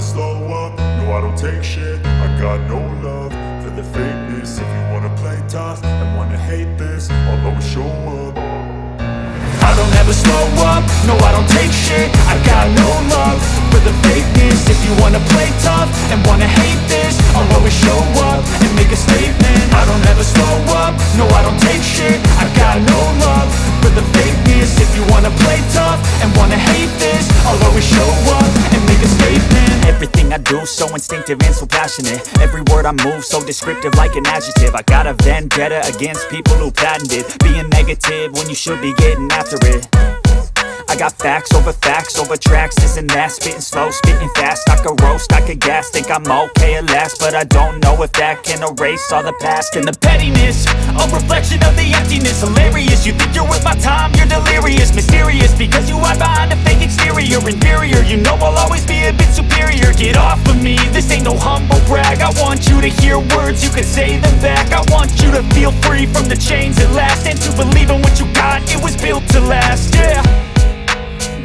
slow up, no I don't take shit. I got no love for the fakeness. If you wanna play tough and wanna hate this, I'll always show up. I don't ever slow up, no I don't take shit. I got no love for the fakeness. If you wanna play tough and wanna hate this, I'll always show up and make a statement. I don't ever slow up, no I don't take shit. I got no love for the fakeness. If you wanna play tough and wanna hate this, I'll always show up and make a statement. Everything I do so instinctive and so passionate. Every word I move so descriptive like an adjective. I got a vendetta against people who patented being negative when you should be getting after it. I got facts over tracks, this and that. Spitting slow, spitting fast, I could roast, I could gas. Think I'm okay at last, but I don't know if that can erase all the past. And the pettiness, a reflection of the emptiness. Hilarious, you think you're worth my time, you're delirious. Mysterious, because you hide behind a fake exterior. Inferior, you know I'll always be a bit superior. Get off of me, this ain't no humble brag. I want you to hear words, you can say them back. I want you to feel free from the chains at last, and to believe in what you got, it was built to last, yeah.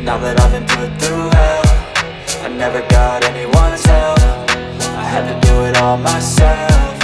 Now that I've been put through hell, I never got anyone's help. I had to do it all myself.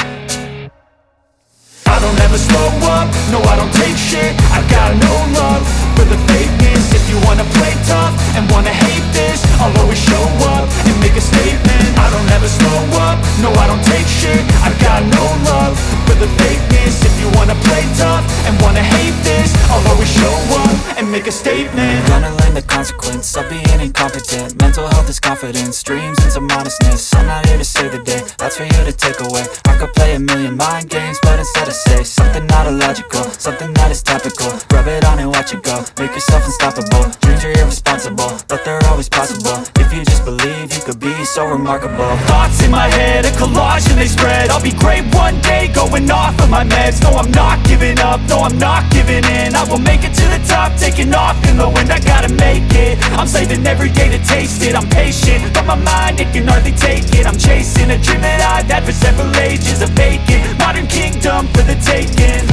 I don't ever slow up, no I don't take shit. I got no love for the fakeness. If you wanna play tough and wanna hate this, I'll always show up and make a statement. I don't ever slow up, no I don't take shit. I got no love for the fakeness. If you wanna play tough and wanna hate this, I'll always show up and make a statement. Gonna learn the consequence of being incompetent. Mental health is confidence, dreams and some honestness. I'm not here to save the day, that's for you to take away. I could play a million mind games, but instead I say something not illogical, something that is topical. Rub it on and watch it go, make yourself unstoppable. Dreams are irresponsible, but they're always possible. If you just believe, you could be so remarkable. Thoughts in my head, a collage and they spread. I'll be great one day, going off of my meds. No, I'm not giving up, no, I'm not giving in. I will make it to the top, taking off in the wind. I gotta make it, I'm saving every day to taste it. I'm patient, but my mind, it can hardly take it. I'm chasing a dream that I've had for several ages. A vacant, modern kingdom for the taking.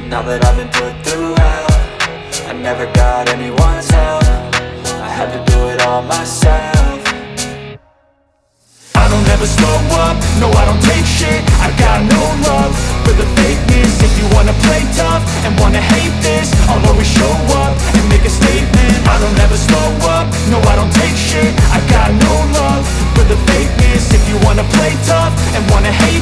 Now that I've been put through hell, I never got anyone's help. I had to do it all myself. I don't ever slow up, no I don't take shit. I got no love for the fakeness. If you wanna play tough and wanna hate this, I'll always show up and make a statement. I don't ever slow up, no I don't take shit. I got no love for the fakeness. If you wanna play tough and wanna hate